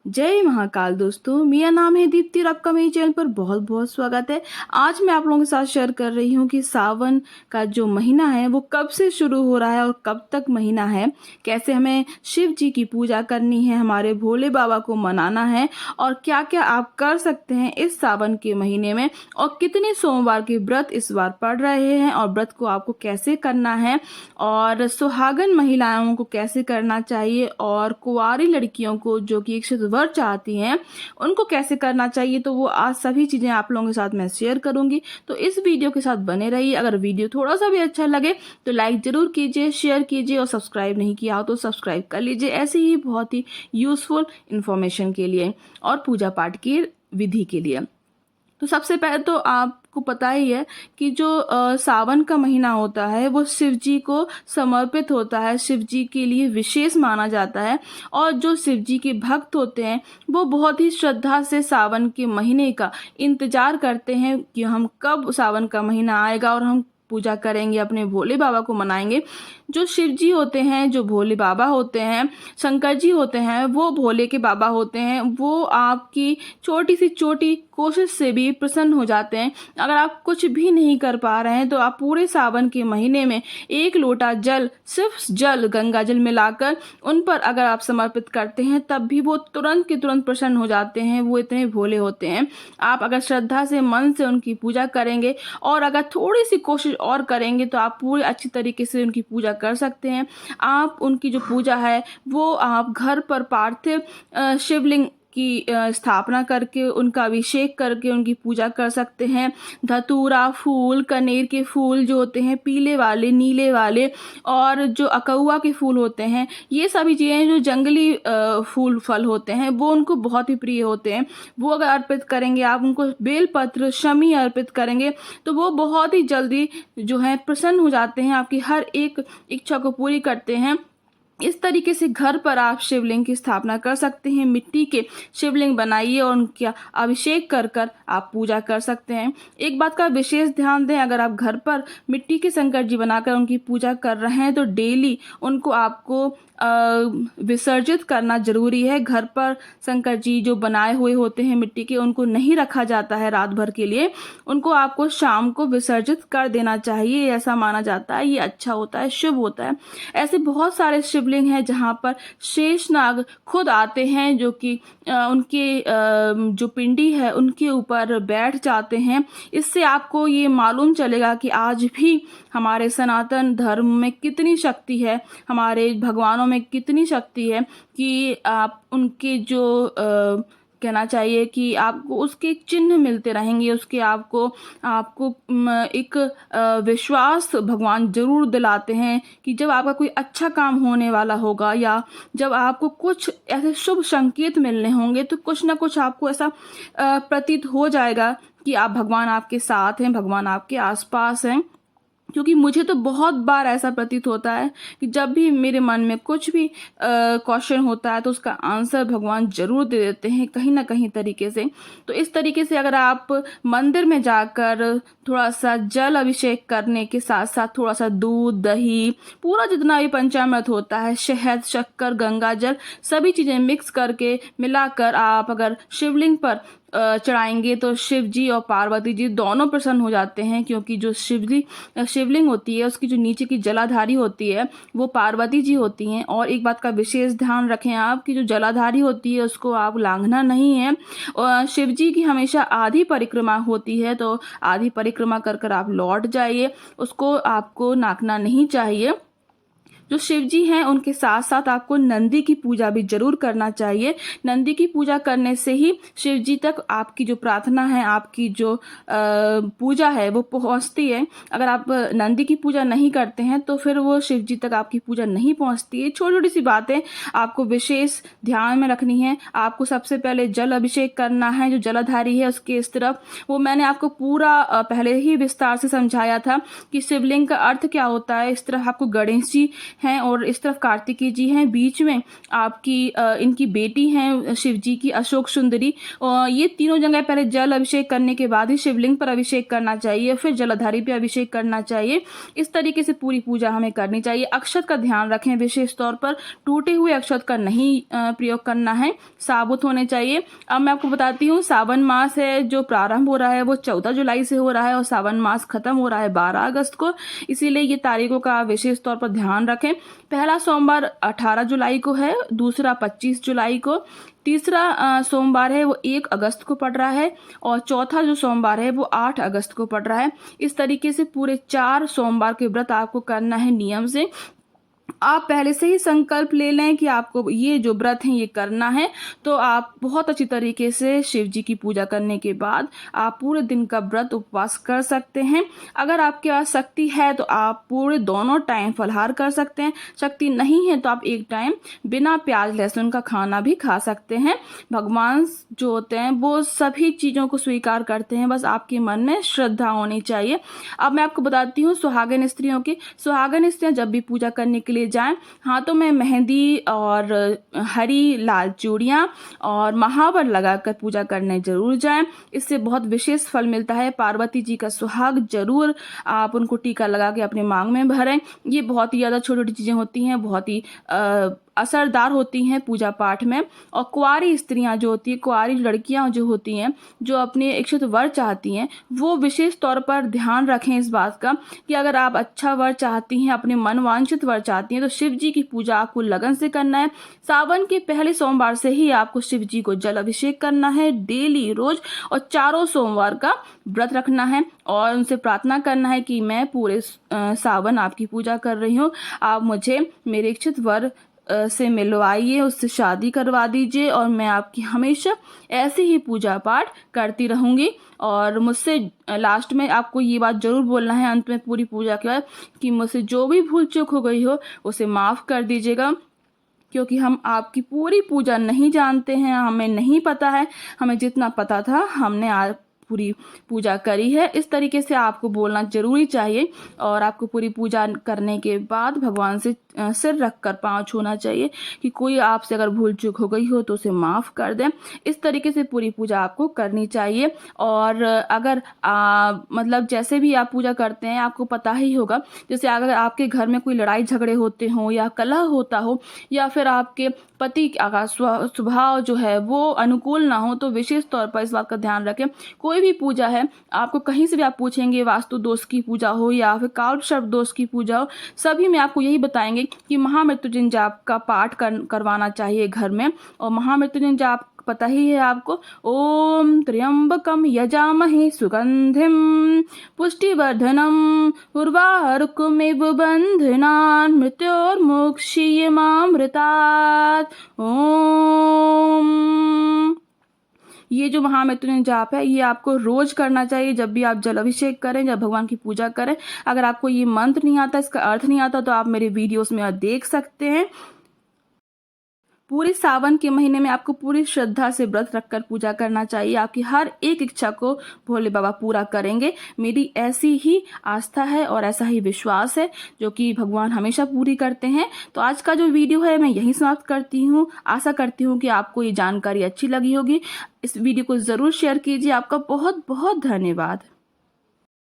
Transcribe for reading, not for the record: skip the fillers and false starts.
जय महाकाल दोस्तों, मेरा नाम है दीप्ति और आपका मेरे चैनल पर बहुत बहुत स्वागत है। आज मैं आप लोगों के साथ शेयर कर रही हूँ कि सावन का जो महीना है वो कब से शुरू हो रहा है और कब तक महीना है, कैसे हमें शिव जी की पूजा करनी है, हमारे भोले बाबा को मनाना है और क्या क्या आप कर सकते हैं इस सावन के महीने में और कितने सोमवार के व्रत इस बार पड़ रहे हैं और व्रत को आपको कैसे करना है और सुहागन महिलाओं को कैसे करना चाहिए और कुंवारी लड़कियों को जो कि इच्छित वर चाहती हैं उनको कैसे करना चाहिए। तो वो आज सभी चीज़ें आप लोगों के साथ मैं शेयर करूंगी, तो इस वीडियो के साथ बने रहिए। अगर वीडियो थोड़ा सा भी अच्छा लगे तो लाइक ज़रूर कीजिए, शेयर कीजिए और सब्सक्राइब नहीं किया हो तो सब्सक्राइब कर लीजिए, ऐसे ही बहुत ही यूज़फुल इन्फॉर्मेशन के लिए और पूजा पाठ की विधि के लिए। तो सबसे पहले तो आपको पता ही है कि जो सावन का महीना होता है वो शिव जी को समर्पित होता है, शिव जी के लिए विशेष माना जाता है। और जो शिव जी के भक्त होते हैं वो बहुत ही श्रद्धा से सावन के महीने का इंतजार करते हैं कि हम कब सावन का महीना आएगा और हम पूजा करेंगे, अपने भोले बाबा को मनाएंगे। जो शिव जी होते हैं, जो भोले बाबा होते हैं, शंकर जी होते हैं, वो भोले के बाबा होते हैं, वो आपकी छोटी सी छोटी कोशिश से भी प्रसन्न हो जाते हैं। अगर आप कुछ भी नहीं कर पा रहे हैं तो आप पूरे सावन के महीने में एक लोटा जल, सिर्फ जल, गंगा जल मिलाकर उन पर अगर आप समर्पित करते हैं तब भी वो तुरंत के तुरंत प्रसन्न हो जाते हैं। वो इतने भोले होते हैं। आप अगर श्रद्धा से, मन से उनकी पूजा करेंगे और अगर थोड़ी सी कोशिश और करेंगे तो आप पूरे अच्छी तरीके से उनकी पूजा कर सकते हैं। आप उनकी जो पूजा है वो आप घर पर पार्थिव शिवलिंग की स्थापना करके, उनका अभिषेक करके उनकी पूजा कर सकते हैं। धतूरा फूल, कनेर के फूल जो होते हैं पीले वाले, नीले वाले, और जो अकउआ के फूल होते हैं, ये सभी चीज़ें जो जंगली फूल फल होते हैं वो उनको बहुत ही प्रिय होते हैं। वो अगर अर्पित करेंगे, आप उनको बेलपत्र, शमी अर्पित करेंगे तो वो बहुत ही जल्दी जो है प्रसन्न हो जाते हैं, आपकी हर एक इच्छा को पूरी करते हैं। इस तरीके से घर पर आप शिवलिंग की स्थापना कर सकते हैं। मिट्टी के शिवलिंग बनाइए और उनका अभिषेक कर कर आप पूजा कर सकते हैं। एक बात का विशेष ध्यान दें, अगर आप घर पर मिट्टी के शंकर जी बनाकर उनकी पूजा कर रहे हैं तो डेली उनको आपको विसर्जित करना जरूरी है। घर पर शंकर जी जो बनाए हुए होते हैं मिट्टी के, उनको नहीं रखा जाता है रात भर के लिए, उनको आपको शाम को विसर्जित कर देना चाहिए। ऐसा माना जाता है, ये अच्छा होता है, शुभ होता है। ऐसे बहुत सारे शिवलिंग हैं जहाँ पर शेषनाग खुद आते हैं, जो कि उनके जो पिंडी है उनके ऊपर बैठ जाते हैं। इससे आपको ये मालूम चलेगा कि आज भी हमारे सनातन धर्म में कितनी शक्ति है, हमारे भगवानों में कितनी शक्ति है कि आप उनके जो कहना चाहिए कि आपको उसके चिन्ह मिलते रहेंगे, उसके आपको आपको एक विश्वास भगवान जरूर दिलाते हैं कि जब आपका कोई अच्छा काम होने वाला होगा या जब आपको कुछ ऐसे शुभ संकेत मिलने होंगे तो कुछ ना कुछ आपको ऐसा प्रतीत हो जाएगा कि आप, भगवान आपके साथ हैं, भगवान आपके आसपास हैं। क्योंकि मुझे तो बहुत बार ऐसा प्रतीत होता है कि जब भी मेरे मन में कुछ भी क्वेश्चन होता है तो उसका आंसर भगवान जरूर दे देते हैं कहीं ना कहीं तरीके से। तो इस तरीके से अगर आप मंदिर में जाकर थोड़ा सा जल अभिषेक करने के साथ साथ थोड़ा सा दूध, दही, पूरा जितना भी पंचामृत होता है, शहद, शक्कर, गंगा जल, सभी चीज़ें मिक्स करके मिलाकर आप अगर शिवलिंग पर चढ़ाएंगे तो शिव जी और पार्वती जी दोनों प्रसन्न हो जाते हैं। क्योंकि जो शिवलिंग होती है उसकी जो नीचे की जलाधारी होती है वो पार्वती जी होती हैं। और एक बात का विशेष ध्यान रखें आप कि जो जलाधारी होती है उसको आप लांघना नहीं है। और शिव जी की हमेशा आधी परिक्रमा होती है, तो आधी परिक्रमा कर कर आप लौट जाइए, उसको आपको नापना नहीं चाहिए। जो शिव जी हैं उनके साथ साथ आपको नंदी की पूजा भी जरूर करना चाहिए। नंदी की पूजा करने से ही शिव जी तक आपकी जो प्रार्थना है, आपकी जो पूजा है वो पहुंचती है। अगर आप नंदी की पूजा नहीं करते हैं तो फिर वो शिव जी तक आपकी पूजा नहीं पहुंचती है। छोटी छोटी सी बातें आपको विशेष ध्यान में रखनी है। आपको सबसे पहले जल अभिषेक करना है, जो जलाधारी है उसके इस तरफ, वो मैंने आपको पूरा पहले ही विस्तार से समझाया था कि शिवलिंग का अर्थ क्या होता है। इस तरफ आपको गणेश जी हैं और इस तरफ कार्तिकेय जी हैं, बीच में आपकी इनकी बेटी हैं शिव जी की अशोक सुंदरी। और ये तीनों जगह पहले जल अभिषेक करने के बाद ही शिवलिंग पर अभिषेक करना चाहिए, फिर जलाधारी पे अभिषेक करना चाहिए। इस तरीके से पूरी पूजा हमें करनी चाहिए। अक्षत का ध्यान रखें, विशेष तौर पर टूटे हुए अक्षत का नहीं प्रयोग करना है, साबुत होने चाहिए। अब मैं आपको बताती हूँ, सावन मास है जो प्रारंभ हो रहा है वो 14 जुलाई से हो रहा है और सावन मास खत्म हो रहा है 12 अगस्त को, इसीलिए ये तारीखों का विशेष तौर पर ध्यान रखें। पहला सोमवार 18 जुलाई को है, दूसरा 25 जुलाई को, तीसरा सोमवार है वो 1 अगस्त को पड़ रहा है और चौथा जो सोमवार है वो 8 अगस्त को पड़ रहा है। इस तरीके से पूरे 4 सोमवार के व्रत आपको करना है नियम से। आप पहले से ही संकल्प ले लें कि आपको ये जो व्रत है ये करना है, तो आप बहुत अच्छी तरीके से शिव जी की पूजा करने के बाद आप पूरे दिन का व्रत उपवास कर सकते हैं। अगर आपके पास शक्ति है तो आप पूरे दोनों टाइम फलाहार कर सकते हैं, शक्ति नहीं है तो आप एक टाइम बिना प्याज लहसुन का खाना भी खा सकते हैं। भगवान जो होते हैं वो सभी चीज़ों को स्वीकार करते हैं, बस आपके मन में श्रद्धा होनी चाहिए। अब मैं आपको बताती हूँ सुहागन स्त्रियों की। सुहागन स्त्रियाँ जब भी पूजा करने के लिए जाएं, हाथों में मेहंदी और हरी लाल चूड़ियाँ और महावर लगाकर पूजा करने जरूर जाएं, इससे बहुत विशेष फल मिलता है। पार्वती जी का सुहाग जरूर आप उनको टीका लगा के अपने मांग में भरें। ये बहुत ही ज़्यादा छोटी छोटी चीज़ें होती हैं, बहुत ही असरदार होती हैं पूजा पाठ में। और कुंवारी स्त्रियां जो होती हैं, कुंवारी लड़कियां जो होती हैं, जो अपने इच्छित वर चाहती हैं, वो विशेष तौर पर ध्यान रखें इस बात का कि अगर आप अच्छा वर चाहती हैं, अपने मनवांछित वर चाहती हैं, तो शिव जी की पूजा आपको लगन से करना है। सावन के पहले सोमवार से ही आपको शिव जी को जल अभिषेक करना है डेली रोज, और 4 सोमवार का व्रत रखना है और उनसे प्रार्थना करना है कि मैं पूरे सावन आपकी पूजा कर रही हूँ, आप मुझे मेरे इच्छित वर से मिलवाइए, उससे शादी करवा दीजिए और मैं आपकी हमेशा ऐसे ही पूजा पाठ करती रहूँगी। और मुझसे लास्ट में आपको ये बात जरूर बोलना है अंत में पूरी पूजा के बाद कि मुझसे जो भी भूल चूक हो गई हो उसे माफ़ कर दीजिएगा, क्योंकि हम आपकी पूरी पूजा नहीं जानते हैं, हमें नहीं पता है। हमें जितना पता था हमने आज पूरी पूजा करी है। इस तरीके से आपको बोलना जरूरी चाहिए और आपको पूरी पूजा करने के बाद भगवान से सिर रखकर पांव छूना चाहिए कि कोई आपसे अगर भूल चूक हो गई हो तो उसे माफ़ कर दें। इस तरीके से पूरी पूजा आपको करनी चाहिए। और अगर मतलब जैसे भी आप पूजा करते हैं आपको पता ही होगा, जैसे अगर आपके घर में कोई लड़ाई झगड़े होते हों या कलह होता हो या फिर आपके पति का स्वभाव जो है वो अनुकूल ना हो, तो विशेष तौर पर इस बात का ध्यान रखें। कोई भी पूजा है, आपको कहीं से भी आप पूछेंगे, वास्तु दोष की पूजा हो या फिर काल सर्प दोष की पूजा हो, सभी में आपको यही बताएंगे कि महामृत्युंजय जाप का पाठ करवाना चाहिए घर में। और महामृत्युंजय जाप पता ही है आपको, ओम त्र्यंबकम यजामहे सुगंधिम पुष्टिवर्धनम उर्वारुकमिव बंधनान् मृत्योर्मुक्षीयमामृतात्। ओम, ये जो महामृत्युंजय जाप है ये आपको रोज करना चाहिए, जब भी आप जल अभिषेक करें, जब भगवान की पूजा करें। अगर आपको ये मंत्र नहीं आता, इसका अर्थ नहीं आता, तो आप मेरे वीडियोस में देख सकते हैं। पूरे सावन के महीने में आपको पूरी श्रद्धा से व्रत रखकर पूजा करना चाहिए। आपकी हर एक इच्छा को भोले बाबा पूरा करेंगे, मेरी ऐसी ही आस्था है और ऐसा ही विश्वास है जो कि भगवान हमेशा पूरी करते हैं। तो आज का जो वीडियो है मैं यहीं समाप्त करती हूँ। आशा करती हूँ कि आपको ये जानकारी अच्छी लगी होगी। इस वीडियो को ज़रूर शेयर कीजिए। आपका बहुत बहुत धन्यवाद।